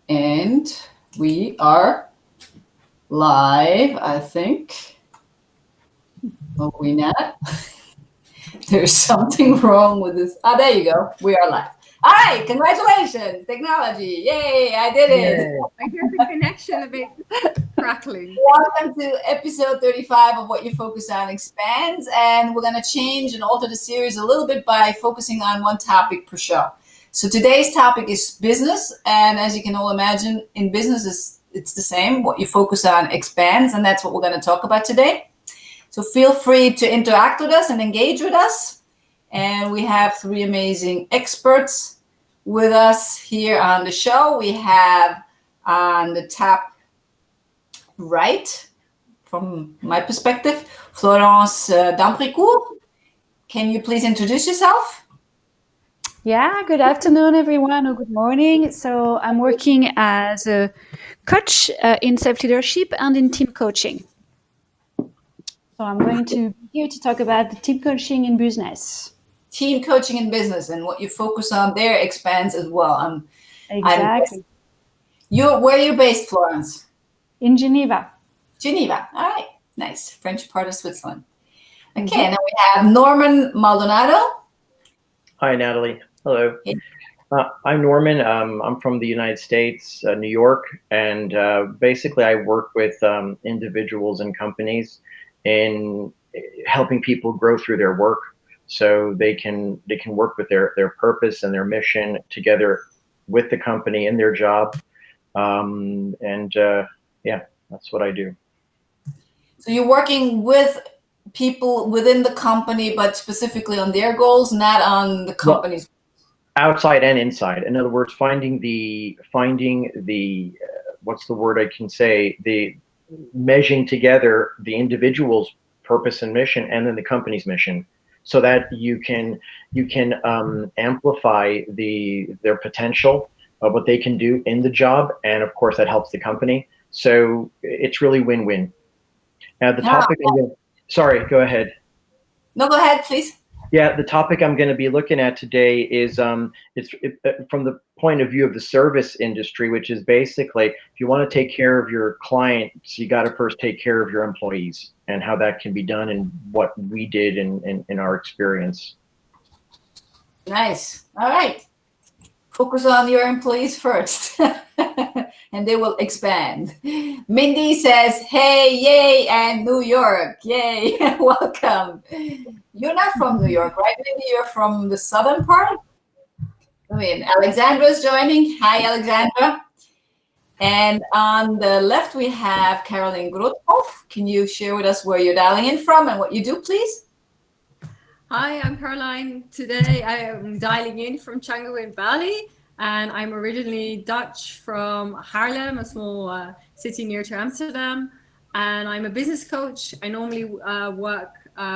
And we are live, I think. Are we not? There's something wrong with this. Ah, there you go. We are live. All right, congratulations, technology. Yay, I did it. Yeah. I hear the connection a bit crackling. Welcome to episode 35 of What You Focus On Expands. And we're going to change and alter the series a little bit by focusing on one topic per show. So today's topic is business. And as you can all imagine, in business, it's the same. What you focus on expands. And that's what we're going to talk about today. So feel free to interact with us and engage with us. And we have three amazing experts with us here on the show. We have on the top right, from my perspective, Florence Dambricourt. Can you please introduce yourself? Yeah, good afternoon, everyone, or good morning. So I'm working as a coach in self-leadership and in team coaching. So I'm going to be here to talk about the team coaching in business. Team coaching in business, and what you focus on there expands as well. Exactly. Where are you based, Florence? In Geneva. Geneva. All right. Nice. French part of Switzerland. Okay, and then we have Norman Maldonaddo. Hi, Natalie. Hello. I'm Norman. I'm from the United States, New York, and basically I work with individuals and companies in helping people grow through their work, so they can work with their purpose and their mission together with the company in their job, yeah, that's what I do. So you're working with people within the company, but specifically on their goals, not on the company's. Outside and inside. In other words, finding the what's the word I can say? The measuring together the individual's purpose and mission, and then the company's mission, so that you can amplify their potential of what they can do in the job, and of course that helps the company. So it's really win-win. Now the topic. Sorry, go ahead. No, go ahead, please. Yeah, the topic I'm going to be looking at today is from the point of view of the service industry, which is basically, if you want to take care of your clients, you got to first take care of your employees, and how that can be done, and what we did in our experience. Nice. All right. Focus on your employees first, and they will expand. Mindy says, hey, yay, and New York. Yay. Welcome. You're not from New York, right? Maybe you're from the southern part? I mean, Alexandra's joining. Hi, Alexandra. And on the left, we have Caroline Groothoff. Can you share with us where you're dialing in from and what you do, please? Hi, I'm Caroline. Today I am dialing in from Canggu in Bali, and I'm originally Dutch from Haarlem, a small city near to Amsterdam. And I'm a business coach. I normally work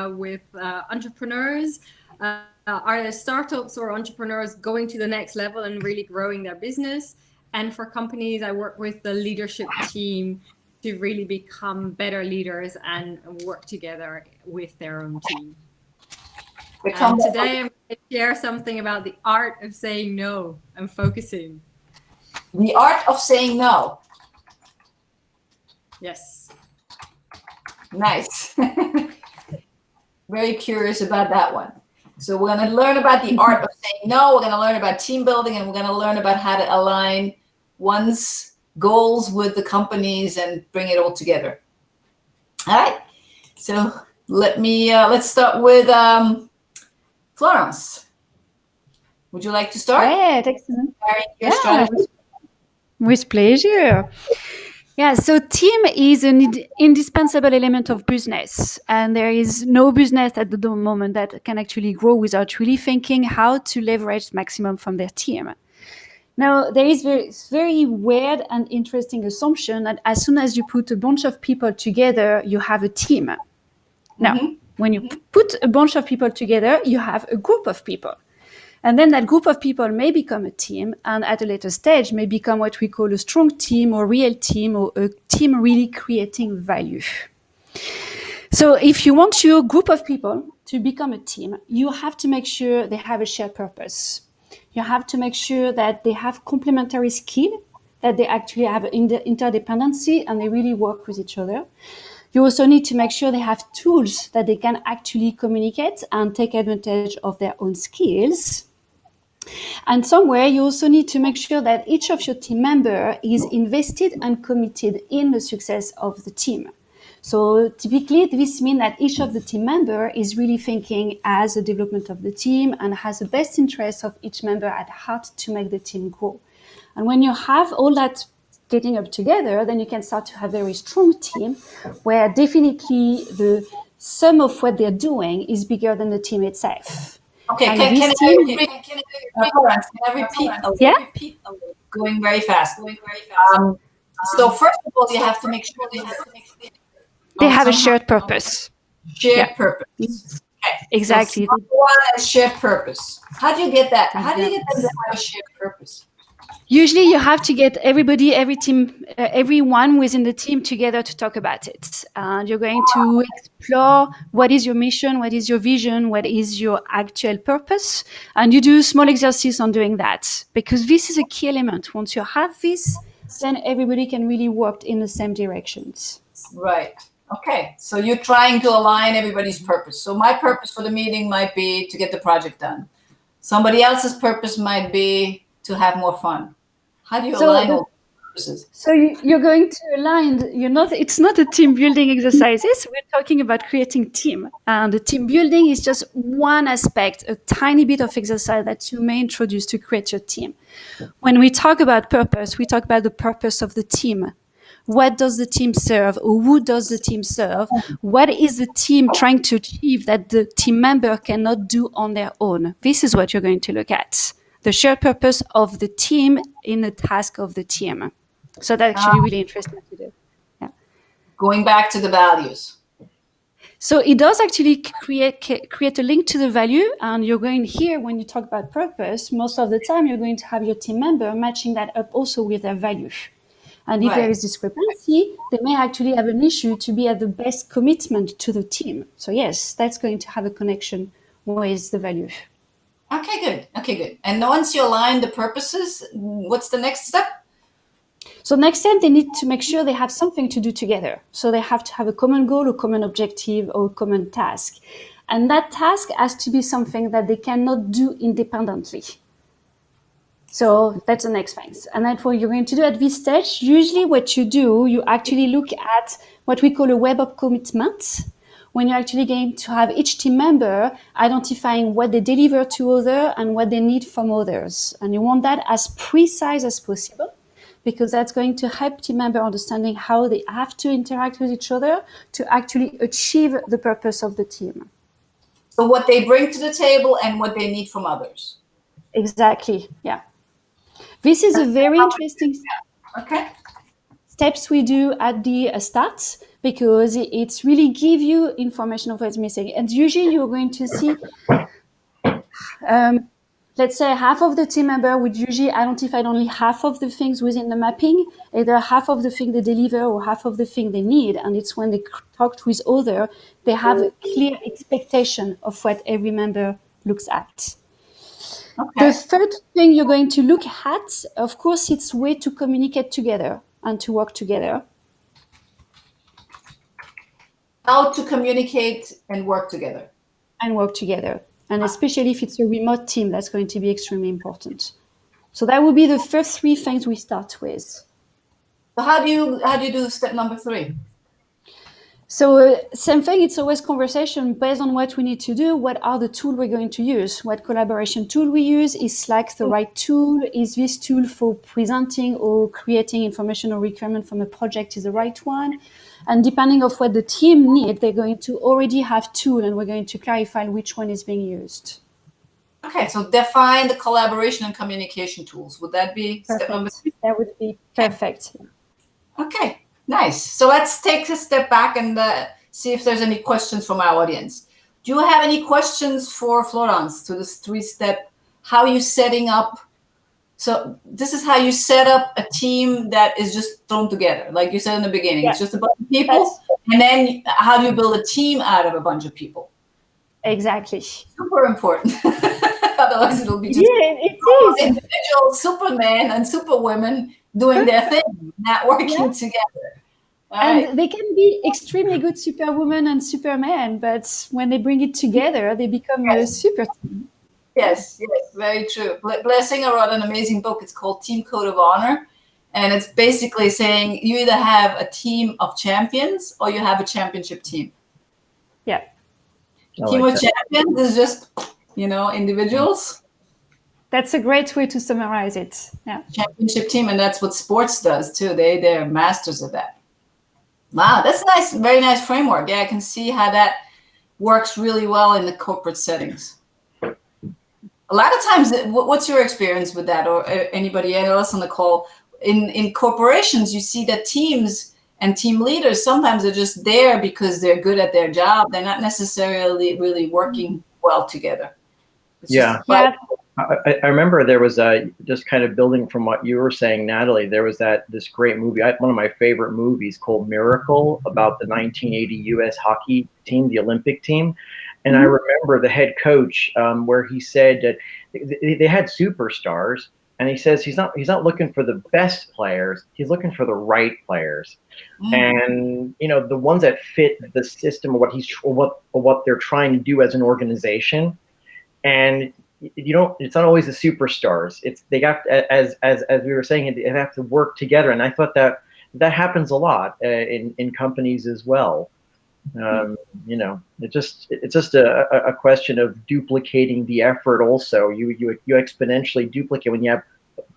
with entrepreneurs, either startups or entrepreneurs going to the next level and really growing their business. And for companies, I work with the leadership team to really become better leaders and work together with their own team. And today I'm going to share something about the art of saying no and focusing. The art of saying no. Yes. Nice. Very curious about that one. So we're going to learn about the art of saying no. We're going to learn about team building, and we're going to learn about how to align one's goals with the companies and bring it all together. All right. So let's start with Florence. Would you like to start? Great, excellent. Yeah, with pleasure. Yeah, so team is an indispensable element of business, and there is no business at the moment that can actually grow without really thinking how to leverage maximum from their team. Now, there is very weird and interesting assumption that as soon as you put a bunch of people together, you have a team. Now, when you put a bunch of people together, you have a group of people. And then that group of people may become a team, and at a later stage may become what we call a strong team or real team, or a team really creating value. So if you want your group of people to become a team, you have to make sure they have a shared purpose. You have to make sure that they have complementary skill that they actually have interdependency and they really work with each other. You also need to make sure they have tools that they can actually communicate and take advantage of their own skills. And somewhere you also need to make sure that each of your team member is invested and committed in the success of the team. So typically this means that each of the team member is really thinking as the development of the team and has the best interest of each member at heart to make the team grow. And when you have all that getting up together, then you can start to have a very strong team where definitely the sum of what they're doing is bigger than the team itself. Okay, And can this I team- repeat a little? Yeah? Going very fast. So first of all, you have to make sure they have a shared purpose. shared purpose. Okay. Exactly. So one has shared purpose. How do you get that? How do you get them to have a shared purpose? Usually you have to get everybody, every team, everyone within the team together to talk about it. And you're going to explore what is your mission, what is your vision, what is your actual purpose. And you do small exercise on doing that because this is a key element. Once you have this, then everybody can really work in the same directions. Right. Okay. So you're trying to align everybody's purpose. So my purpose for the meeting might be to get the project done. Somebody else's purpose might be to have more fun. How do you align all purposes? So you're going to align. It's not a team building exercises. We're talking about creating team, and the team building is just one aspect, a tiny bit of exercise that you may introduce to create your team. When we talk about purpose, we talk about the purpose of the team. What does the team serve, or who does the team serve? What is the team trying to achieve that the team member cannot do on their own? This is what you're going to look at. The shared purpose of the team in the task of the team. So that's actually really interesting to do. Yeah. Going back to the values. So it does actually create a link to the value. And you're going here, when you talk about purpose, most of the time you're going to have your team member matching that up also with their value. And if there is discrepancy, they may actually have an issue to be at the best commitment to the team. So yes, that's going to have a connection with the value. Okay, good. And once you align the purposes, what's the next step? So next step, they need to make sure they have something to do together. So they have to have a common goal, a common objective, or a common task. And that task has to be something that they cannot do independently. So that's the next phase. And that's what you're going to do at this stage. Usually what you do, you actually look at what we call a web of commitment, when you're actually going to have each team member identifying what they deliver to others and what they need from others. And you want that as precise as possible, because that's going to help team member understanding how they have to interact with each other to actually achieve the purpose of the team. So what they bring to the table and what they need from others. Exactly, yeah. This is a very interesting steps we do at the start, because it's really give you information of what's missing. And usually you're going to see, let's say half of the team member would usually identify only half of the things within the mapping, either half of the thing they deliver or half of the thing they need. And it's when they talked with others, they have a clear expectation of what every member looks at. Okay. The third thing you're going to look at, of course, it's way to communicate together and to work together. How to communicate and work together. And especially if it's a remote team, that's going to be extremely important. So that would be the first three things we start with. So how do you do step number 3? So same thing, it's always conversation based on what we need to do. What are the tools we're going to use? What collaboration tool we use? Is Slack the right tool? Is this tool for presenting or creating information or requirement from a project is the right one? And depending on what the team need, they're going to already have tool, and we're going to clarify which one is being used. Okay, so define the collaboration and communication tools. Would that be perfect. Step number 3? That would be perfect. Okay. Nice. So let's take a step back and see if there's any questions from our audience. Do you have any questions for Florence to this 3-step? How are you setting up? So this is how you set up a team that is just thrown together. Like you said in the beginning, It's just a bunch of people. And then how do you build a team out of a bunch of people? Exactly. Super important. Otherwise it'll be just it is. individual Superman and Superwomen doing their thing, not working together. And they can be extremely good superwoman and superman, but when they bring it together, they become a super team. Yes, very true. Blair Singer wrote an amazing book. It's called Team Code of Honor. And it's basically saying you either have a team of champions or you have a championship team. Yeah. Team of champions is just, individuals. That's a great way to summarize it. Yeah. Championship team, and that's what sports does too. They're masters of that. Wow, that's nice. Very nice framework. Yeah, I can see how that works really well in the corporate settings. A lot of times, what's your experience with that, or anybody else on the call? In corporations, you see that teams and team leaders sometimes are just there because they're good at their job. They're not necessarily really working well together. I remember there was just kind of building from what you were saying, Natalie. There was this great movie, one of my favorite movies, called Miracle, about the 1980 U.S. hockey team, the Olympic team. And I remember the head coach where he said that they had superstars, and he says he's not looking for the best players, he's looking for the right players, and the ones that fit the system of what they're trying to do as an organization. And it's not always the superstars. They got, as we were saying, they have to work together, and I thought that happens a lot in companies as well. It's just a question of duplicating the effort. Also, you exponentially duplicate when you have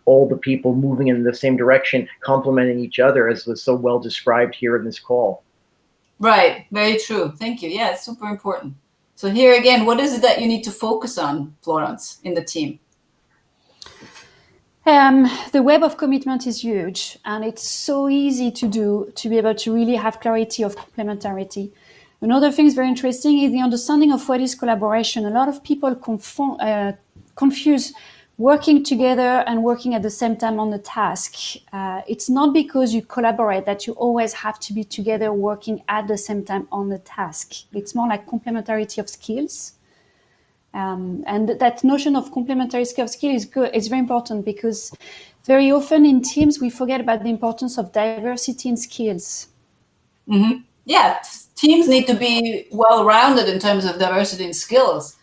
all the people moving in the same direction, complementing each other, as was so well described here in this call. Right. Very true. Thank you. Yeah, it's super important. So here again, what is it that you need to focus on, Florence, in the team? The web of commitment is huge, and it's so easy to do to be able to really have clarity of complementarity. Another thing is very interesting is the understanding of what is collaboration. A lot of people confuse working together and working at the same time on the task. It's not because you collaborate that you always have to be together working at the same time on the task. It's more like complementarity of skills. And that notion of complementary skill is good. It's very important because very often in teams, we forget about the importance of diversity in skills. Mm-hmm. Yeah, teams need to be well-rounded in terms of diversity in skills.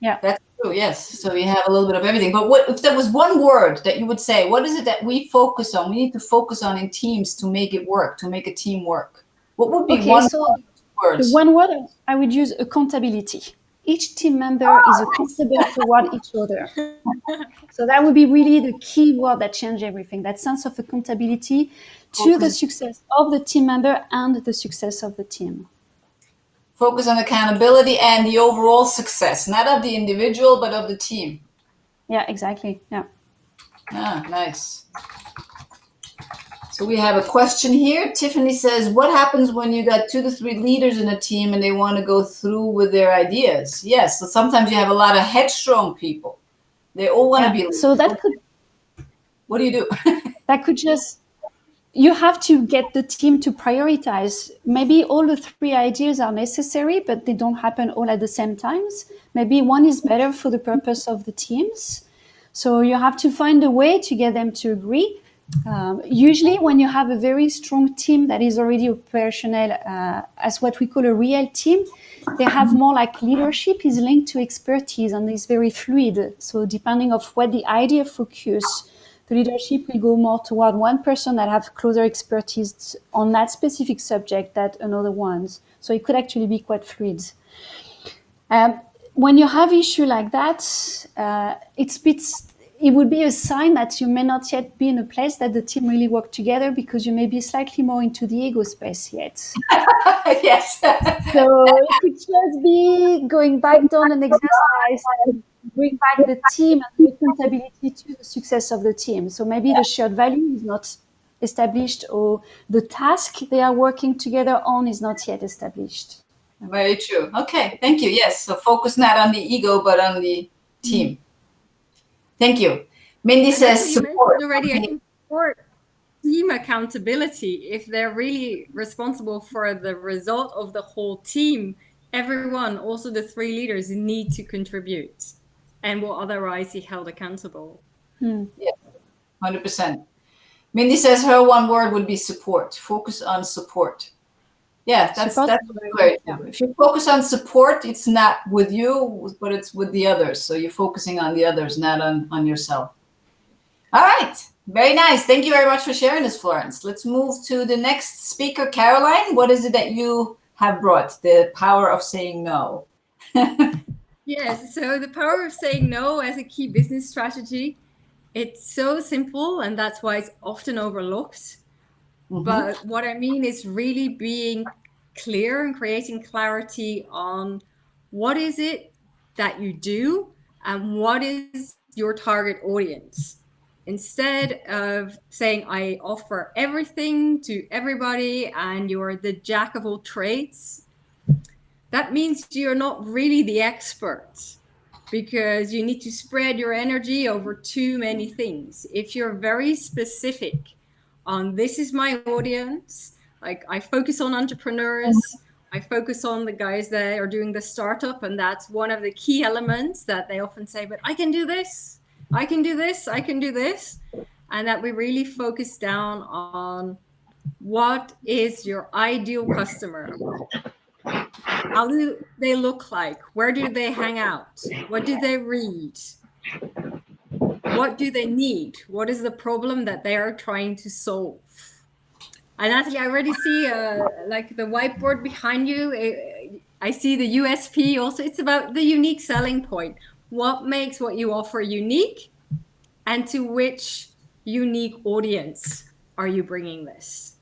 Yeah, that's true. Yes, so you have a little bit of everything. But what if there was one word that you would say? What is it that we focus on? We need to focus on in teams to make it work, to make a team work. What would be one word? The one word I would use: accountability. Each team member is accountable toward each other. So that would be really the key word that changes everything. That sense of accountability to the success of the team member and the success of the team. Focus on accountability and the overall success, not of the individual, but of the team. Yeah, exactly. Yeah. Ah, nice. So we have a question here. Tiffany says, what happens when you got 2 to 3 leaders in a team and they want to go through with their ideas? Yes, so sometimes you have a lot of headstrong people. They all want to be leaders. So that could... What do you do? That could just... You have to get the team to prioritize. Maybe all the 3 ideas are necessary, but they don't happen all at the same times. Maybe one is better for the purpose of the teams. So you have to find a way to get them to agree. Usually when you have a very strong team that is already operational as what we call a real team, they have more like leadership is linked to expertise and is very fluid. So depending on what the idea focus, the leadership will go more toward one person that have closer expertise on that specific subject than another ones. So it could actually be quite fluid. When you have issue like that, it would be a sign that you may not yet be in a place that the team really work together because you may be slightly more into the ego space yet. Yes. So it could just be going back down an exercise and bring back the team and the accountability to the success of the team. So maybe the shared value is not established or the task they are working together on is not yet established. Very true. Okay, thank you. Yes, so focus not on the ego, but on the team. Mm-hmm. Thank you. Mindy says support. Already, I think support, team accountability. If they're really responsible for the result of the whole team, everyone, also the 3 leaders, need to contribute and will otherwise be held accountable. Yeah, 100%. Mindy says her one word would be support. Focus on support. Yeah, that's great. Yeah. If you focus on support, it's not with you, but it's with the others. So you're focusing on the others, not on yourself. All right. Very nice. Thank you very much for sharing this, Florence. Let's move to the next speaker, Caroline. What is it that you have brought? The power of saying no. Yes. So the power of saying no as a key business strategy, it's so simple, and that's why it's often overlooked. But what I mean is really being clear and creating clarity on what is it that you do and what is your target audience. Instead of saying, I offer everything to everybody and you're the jack of all trades, that means you're not really the expert, because you need to spread your energy over too many things. If you're very specific on this is my audience, like I focus on entrepreneurs, I focus on the guys that are doing the startup, and that's one of the key elements that they often say, but I can do this, I can do this, I can do this. And that we really focus down on what is your ideal customer. How do they look like? Where do they hang out? What do they read? What do they need? What is the problem that they are trying to solve? And Natalie, I already see like the whiteboard behind you. I see the USP also. It's about the unique selling point. What makes what you offer unique, and to which unique audience are you bringing this?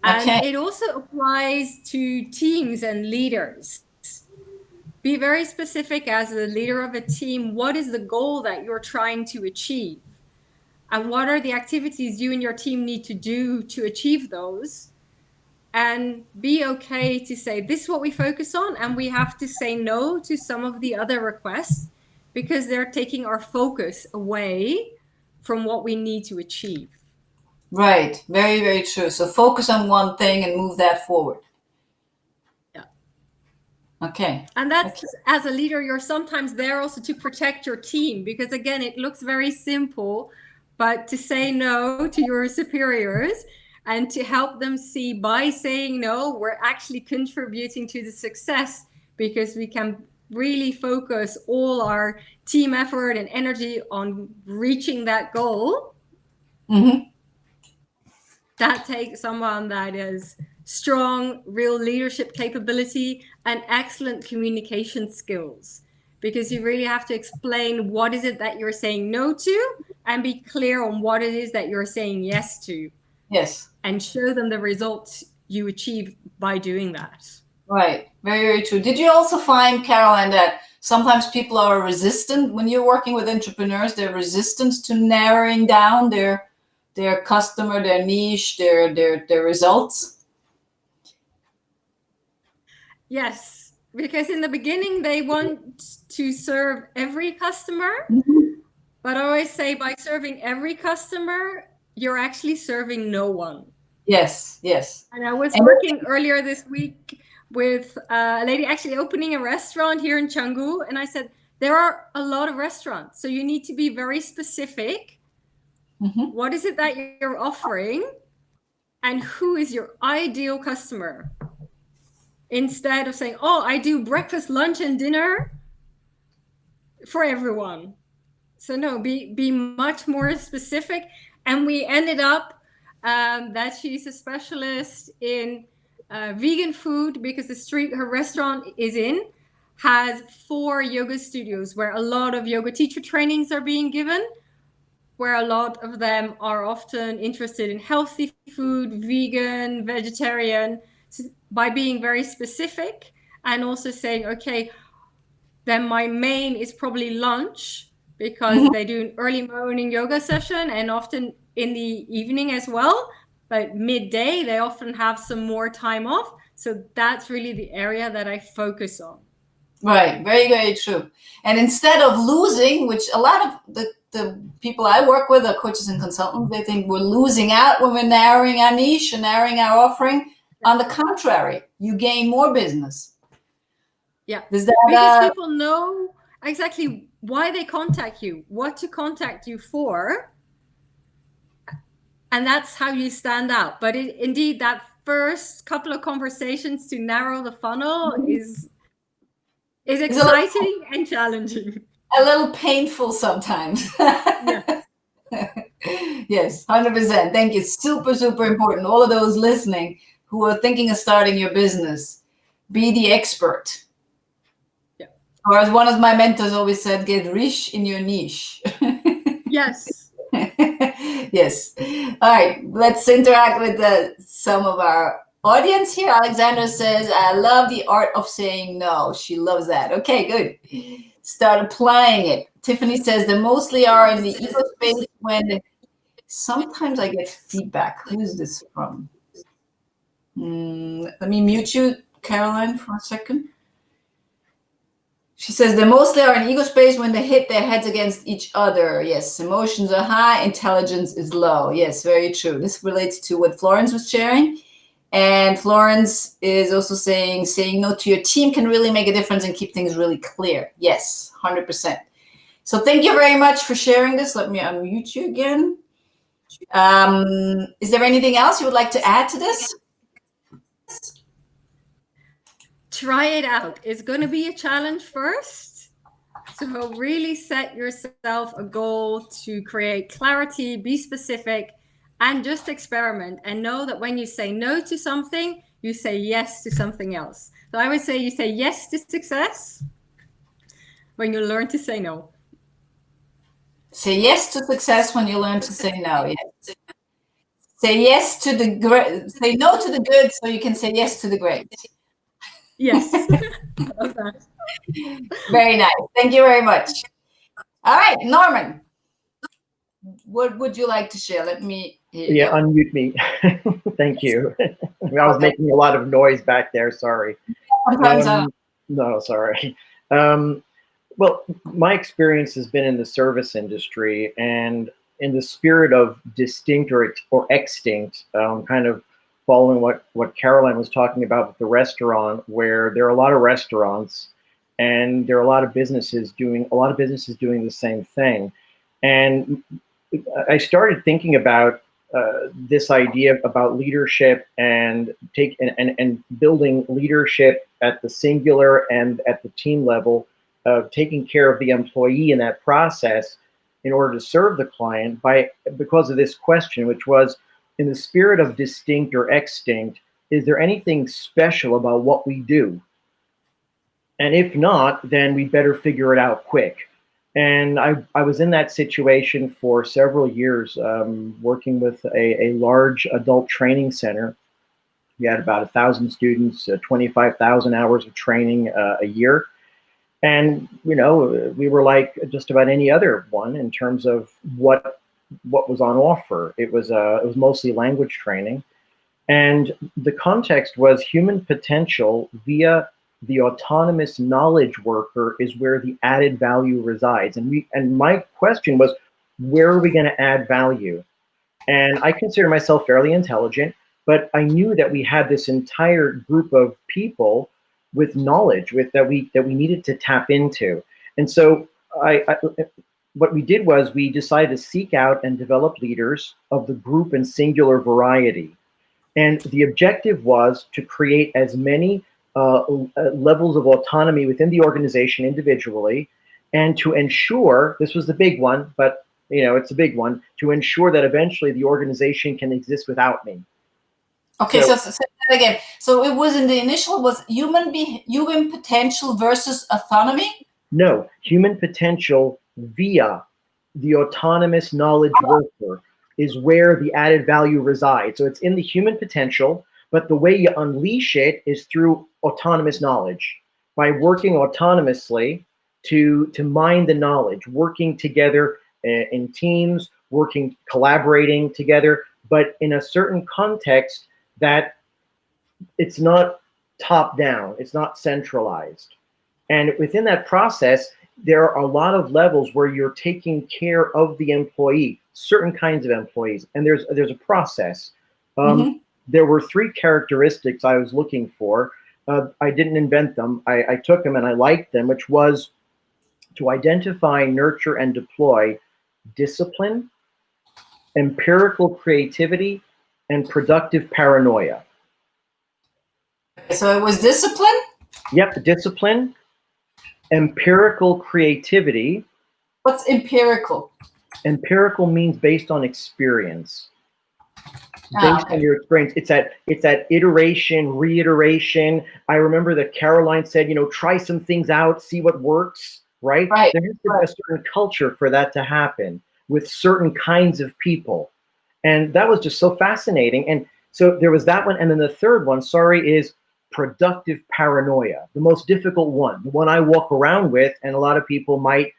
And it also applies to teams and leaders. Be very specific as the leader of a team. What is the goal that you're trying to achieve? And what are the activities you and your team need to do to achieve those? And be okay to say, this is what we focus on, and we have to say no to some of the other requests because they're taking our focus away from what we need to achieve. Right. Very, very true. So focus on one thing and move that forward. Yeah. Okay. And that's, as a leader, you're sometimes there also to protect your team, because again, it looks very simple, but to say no to your superiors and to help them see by saying no, we're actually contributing to the success, because we can really focus all our team effort and energy on reaching that goal. That takes someone that is strong, real leadership capability and excellent communication skills, because you really have to explain what is it that you're saying no to and be clear on what it is that you're saying yes to. Yes. And show them the results you achieve by doing that. Right. Very, very true. Did you also find, Caroline, that sometimes people are resistant when you're working with entrepreneurs? They're resistant to narrowing down their customer, their niche, their results? Yes, because in the beginning they want to serve every customer, but I always say by serving every customer, you're actually serving no one. Yes, yes. And I was working earlier this week with a lady actually opening a restaurant here in Canggu, and I said, there are a lot of restaurants, so you need to be very specific. What is it that you're offering, and who is your ideal customer? Instead of saying, oh, I do breakfast, lunch, and dinner for everyone. So no, be much more specific. And we ended up that she's a specialist in vegan food, because the street her restaurant is in has 4 yoga studios where a lot of yoga teacher trainings are being given, where a lot of them are often interested in healthy food, vegan, vegetarian. So by being very specific and also saying, okay, then my main is probably lunch, because they do an early morning yoga session and often in the evening as well. But midday, they often have some more time off. So that's really the area that I focus on. Right. Very, very true. And instead of losing, which a lot of the people I work with are coaches and consultants, they think we're losing out when we're narrowing our niche and narrowing our offering. On the contrary, you gain more business. Yeah. Does that, because people know exactly why they contact you, what to contact you for. and that's how you stand out. But indeed, that first couple of conversations to narrow the funnel is exciting and challenging. A little painful sometimes. Yeah. Yes, 100%. Thank you. Super, super important. All of those listening who are thinking of starting your business, be the expert. Yeah. Or as one of my mentors always said, get rich in your niche. Yes. Yes. All right. Let's interact with some of our audience here. Alexandra says, I love the art of saying no. She loves that. Okay, good. Start applying it. Tiffany says, they mostly are in the ego space when sometimes I get feedback. Who's this from? Let me mute you, Caroline, for a second. She says, they mostly are in ego space when they hit their heads against each other. Yes, emotions are high, intelligence is low. Yes, very true. This relates to what Florence was sharing. And Florence is also saying no to your team can really make a difference and keep things really clear. Yes, 100%. So thank you very much for sharing this. Let me unmute you again. Is there anything else you would like to add to this? Try it out. It's going to be a challenge first. So really set yourself a goal to create clarity, be specific, and just experiment. And know that when you say no to something, you say yes to something else. So I would say you say yes to success when you learn to say no. Say yes to success when you learn to say no. Yes. Say yes to the great. Say no to the good so you can say yes to the great. Yes. Love that. Very nice. Thank you very much. All right, Norman, what would you like to share? Let me hear you. Unmute me. Thank you. I was making a lot of noise back there. Sorry. No, sorry. Well, my experience has been in the service industry, and in the spirit of distinct or extinct, kind of following what Caroline was talking about with the restaurant, where there are a lot of restaurants and there are a lot of businesses doing the same thing. And I started thinking about this idea about leadership and building leadership at the singular and at the team level, of taking care of the employee in that process in order to serve the client because of this question, which was, in the spirit of distinct or extinct, is there anything special about what we do? And if not, then we better figure it out quick. And I was in that situation for several years, working with a large adult training center. We had about 1,000 students, 25,000 hours of training a year. And, we were like just about any other one in terms of what was on offer. It was mostly language training. And the context was human potential via the autonomous knowledge worker is where the added value resides. And my question was, where are we going to add value? And I consider myself fairly intelligent, but I knew that we had this entire group of people with knowledge that we needed to tap into. And so what we did was we decided to seek out and develop leaders of the group and singular variety. And the objective was to create as many levels of autonomy within the organization individually, and to ensure, this was the big one, but it's a big one, to ensure that eventually the organization can exist without me. Okay, so say that again. So it was in the initial was human potential versus autonomy? No, human potential via the autonomous knowledge worker is where the added value resides. So it's in the human potential, but the way you unleash it is through autonomous knowledge, by working autonomously to mine the knowledge, working together in teams, collaborating together, but in a certain context that it's not top down, it's not centralized. And within that process, there are a lot of levels where you're taking care of the employee, certain kinds of employees, and there's a process. There were 3 characteristics I was looking for. I didn't invent them. I took them and I liked them, which was to identify, nurture, and deploy discipline, empirical creativity, and productive paranoia. So it was discipline? Yep, discipline, empirical creativity. What's empirical? Empirical means based on experience. Based Okay. on your experience. It's that iteration, reiteration. I remember that Caroline said, try some things out, see what works, right? Right. There has to be a certain culture for that to happen with certain kinds of people. And that was just so fascinating. And so there was that one. And then the third one, is productive paranoia, the most difficult one, the one I walk around with, and a lot of people might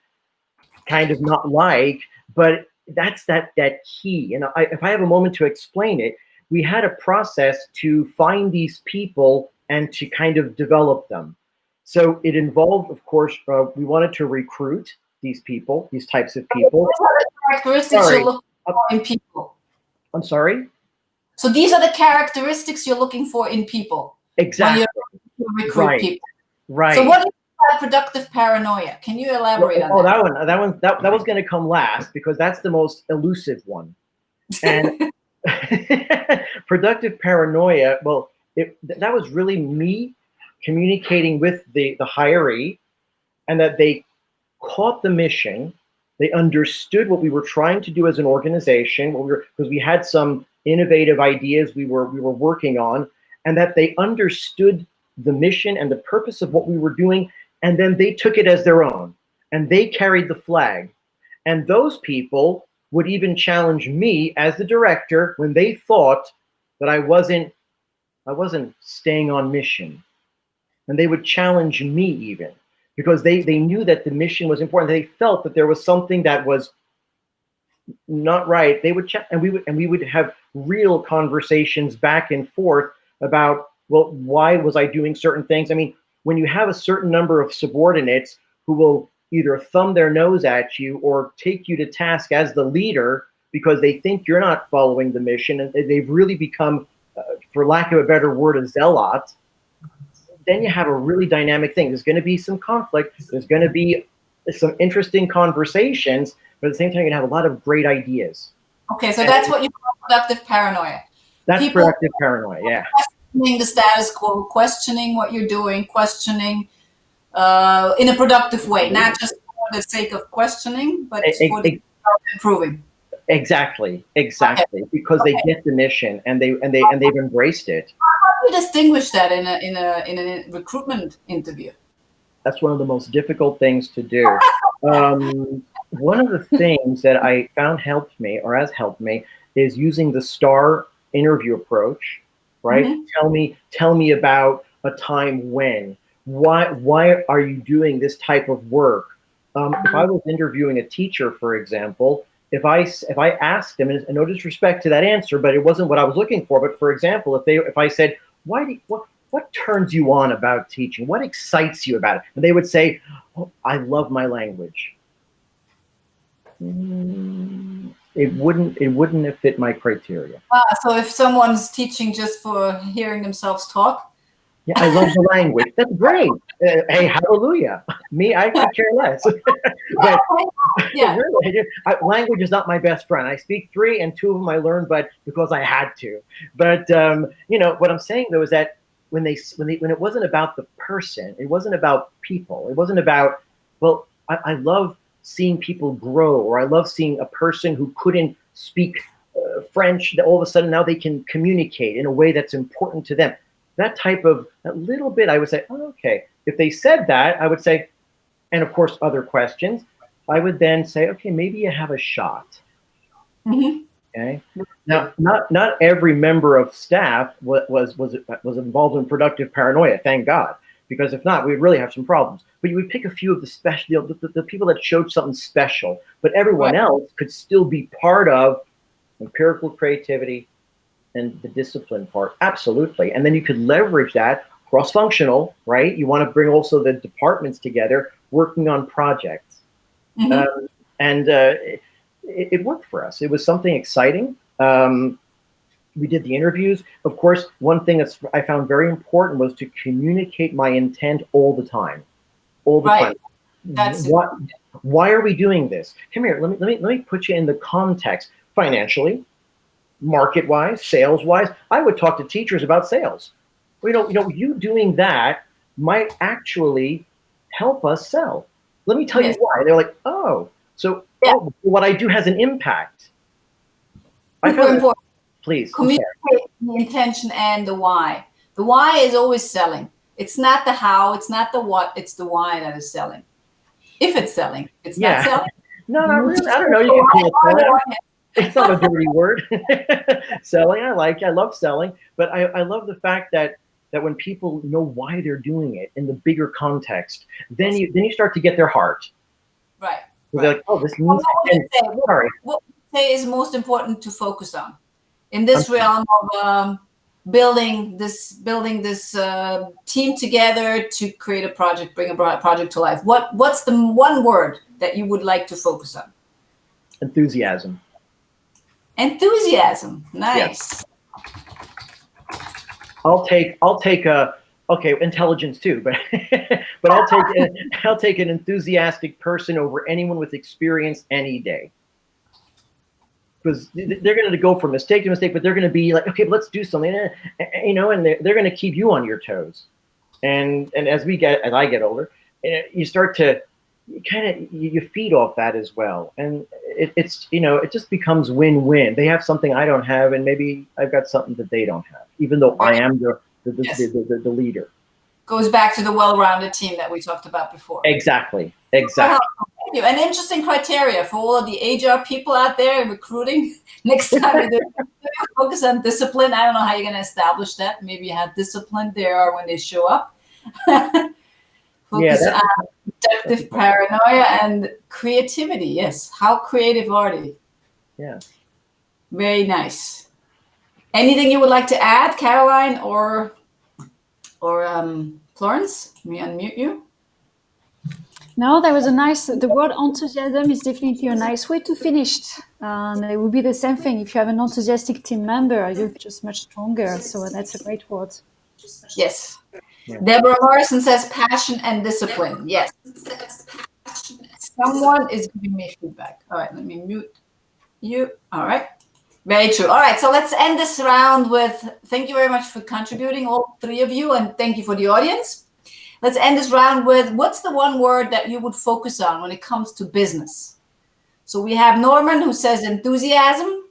kind of not like, but that's that key. And if I have a moment to explain it, we had a process to find these people and to kind of develop them. So it involved, of course, we wanted to recruit these people, these types of people. What are the characteristics you're looking for in people? I'm sorry? So these are the characteristics you're looking for in people. Exactly. When you recruit people. Right. So what is productive paranoia? Can you elaborate on that? That was going to come last because that's the most elusive one. And productive paranoia, well, that was really me communicating with the hiree, and that they caught the mission. They understood what we were trying to do as an organization, because we had some innovative ideas we were working on, and that they understood the mission and the purpose of what we were doing, and then they took it as their own, and they carried the flag. And those people would even challenge me as the director when they thought that I wasn't staying on mission. And they would challenge me even, because they knew that the mission was important. They felt that there was something that was not right. They would and we would have real conversations back and forth about, well, why was I doing certain things? I mean, when you have a certain number of subordinates who will either thumb their nose at you or take you to task as the leader because they think you're not following the mission, and they've really become, for lack of a better word, a zealot, then you have a really dynamic thing. There's going to be some conflict. There's going to be some interesting conversations, but at the same time, you're going to have a lot of great ideas. Okay, so that's what you call productive paranoia. That's productive paranoia, yeah. Questioning the status quo, questioning what you're doing, questioning in a productive way, not just for the sake of questioning, but for the sake of improving. Exactly, because they get the mission and they've embraced it. How do you distinguish that in a recruitment interview? That's one of the most difficult things to do. One of the things that I found has helped me is using the STAR interview approach, right? Mm-hmm. Tell me about a time when. Why are you doing this type of work? If I was interviewing a teacher, for example, if I asked them, and no disrespect to that answer, but it wasn't what I was looking for. But for example, if I said, what turns you on about teaching? What excites you about it? And they would say, oh, I love my language. It wouldn't have fit my criteria. So if someone's teaching just for hearing themselves talk. Yeah, I love the language. That's great. Hey, hallelujah. Me, I could care less. But really, language is not my best friend. I speak 3, and 2 of them I learned, but because I had to. But what I'm saying though is that when it wasn't about the person, it wasn't about people. It wasn't about, well, I love seeing people grow, or I love seeing a person who couldn't speak French, that all of a sudden now they can communicate in a way that's important to them. That little bit, I would say, oh, okay. If they said that, I would say, and of course, other questions, I would then say, okay, maybe you have a shot. Mm-hmm. Okay. Now, not every member of staff was involved in productive paranoia, thank God, because if not, we'd really have some problems. But you would pick a few of the people that showed something special, but everyone else could still be part of empirical creativity and the discipline part. Absolutely. And then you could leverage that cross-functional, right? You want to bring also the departments together working on projects. Mm-hmm. It worked for us. It was something exciting. We did the interviews. Of course, one thing that I found very important was to communicate my intent all the time. All the time. Why are we doing this? Come here. Let me put you in the context. financially, market-wise, sales-wise. I would talk to teachers about sales. You doing that might actually help us sell. Let me tell you why. They're like, oh, so what I do has an impact. Super important. Please. Communicate the intention and the why. The why is always selling. It's not the how, it's not the what, it's the why that is selling. If it's selling, it's not selling. No, not really. I don't know. You can call it selling. It's not a dirty word. Selling, I love selling, but I love the fact that when people know why they're doing it in the bigger context, then you start to get their heart. Right. They're like, oh, this means. What would you say is most important to focus on in this realm of building this team together to create a project, bring a project to life? What's the one word that you would like to focus on? Enthusiasm. Enthusiasm. Nice. Yeah. I'll take intelligence too, but but I'll take an enthusiastic person over anyone with experience any day. Because they're going to go from mistake to mistake, but they're going to be like, okay, but let's do something, and they're going to keep you on your toes. And as I get older, you start to you feed off that as well, and it just becomes win-win. They have something I don't have, and maybe I've got something that they don't have, even though I am the leader. Goes back to the well-rounded team that we talked about before. Exactly. Thank you. An interesting criteria for all of the HR people out there in recruiting. Next time you focus on discipline. I don't know how you're going to establish that. Maybe how disciplined they are when they show up. Focus on productive paranoia and creativity. Yes. How creative are they? Yeah. Very nice. Anything you would like to add, Caroline or Florence? Let me unmute you. No, that was the word enthusiasm is definitely a nice way to finish. And it would be the same thing. If you have an enthusiastic team member, you're just much stronger. So that's a great word. Yes. Yeah. Deborah Morrison says passion and discipline. Yes. Someone is giving me feedback. All right, let me mute you. All right. Very true. All right, so let's end this round with thank you very much for contributing, all three of you, and thank you for the audience. Let's end this round with what's the one word that you would focus on when it comes to business? So we have Norman who says enthusiasm.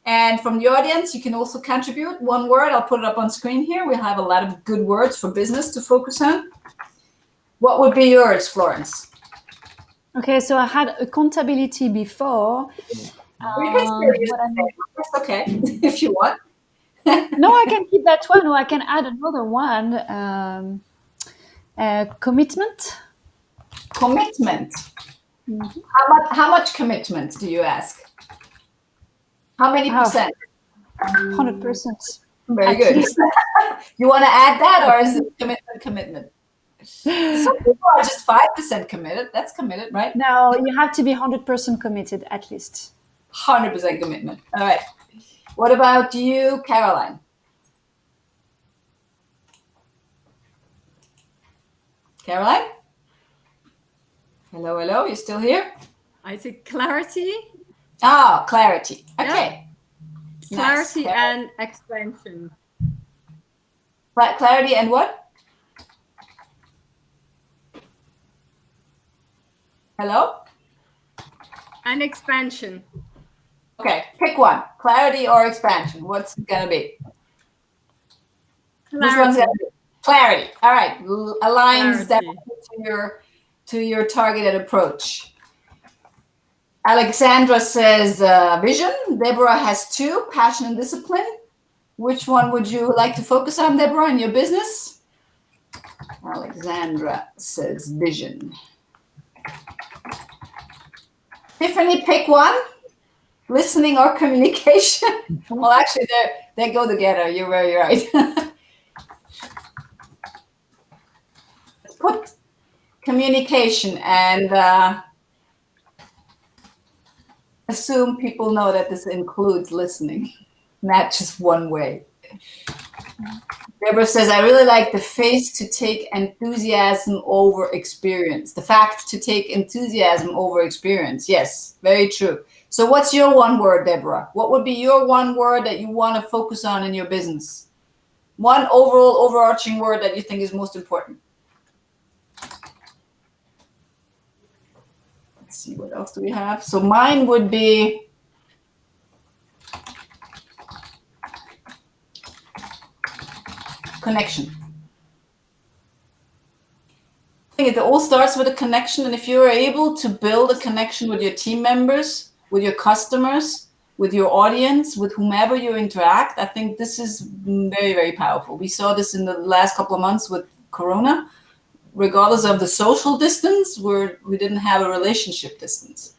And from the audience, you can also contribute one word. I'll put it up on screen here. We'll have a lot of good words for business to focus on. What would be yours, Florence? Okay, so I had accountability before. That's okay, if you want. No, I can keep that one, or I can add another one. Commitment. Commitment. Mm-hmm. How much commitment do you ask? How many percent? 100%. Very good. You want to add that, or is it commitment? Some people are just 5% committed. That's committed, right? No, you have to be 100% committed at least. 100% commitment. All right. What about you, Caroline? Caroline? Hello. You still here? I say clarity. Oh, clarity. Okay. Yeah. Clarity and expansion. Clarity and what? Hello? And expansion. Okay, pick one. Clarity or expansion. What's it going to be? Clarity. Which one's going to be? Clarity. All right. Aligns that to your targeted approach. Alexandra says vision. Deborah has 2, passion and discipline. Which one would you like to focus on, Deborah, in your business? Alexandra says vision. Tiffany, pick one. Listening or communication? Well, actually, they go together. You're very right. Let's put communication and assume people know that this includes listening, not just one way. Deborah says, I really like the face to take enthusiasm over experience. The fact to take enthusiasm over experience. Yes, very true. So what's your one word, Deborah? What would be your one word that you want to focus on in your business? One overarching word that you think is most important. Let's see, what else do we have? So mine would be connection. I think it all starts with a connection, and if you're able to build a connection with your team members, with your customers, with your audience, with whomever you interact, I think this is very, very powerful. We saw this in the last couple of months with Corona. Regardless of the social distance, we didn't have a relationship distance.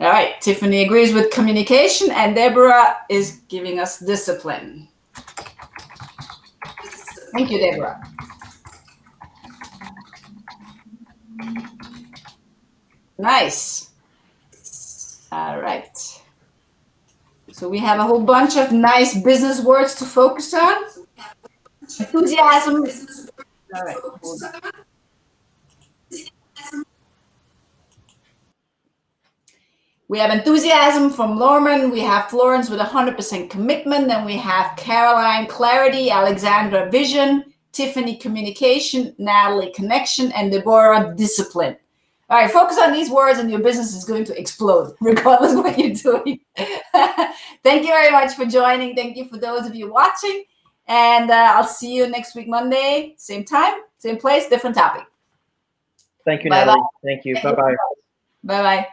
All right, Tiffany agrees with communication, and Deborah is giving us discipline. Thank you, Deborah. Nice. All right. So we have a whole bunch of nice business words to focus on. Enthusiasm. All right. Hold on. We have enthusiasm from Norman. We have Florence with 100% commitment. Then we have Caroline, clarity, Alexandra, vision, Tiffany, communication, Natalie, connection, and Deborah, discipline. All right, focus on these words and your business is going to explode, regardless of what you're doing. Thank you very much for joining. Thank you for those of you watching. And I'll see you next week, Monday, same time, same place, different topic. Thank you, Bye-bye. Natalie. Thank you. Bye-bye. Bye-bye.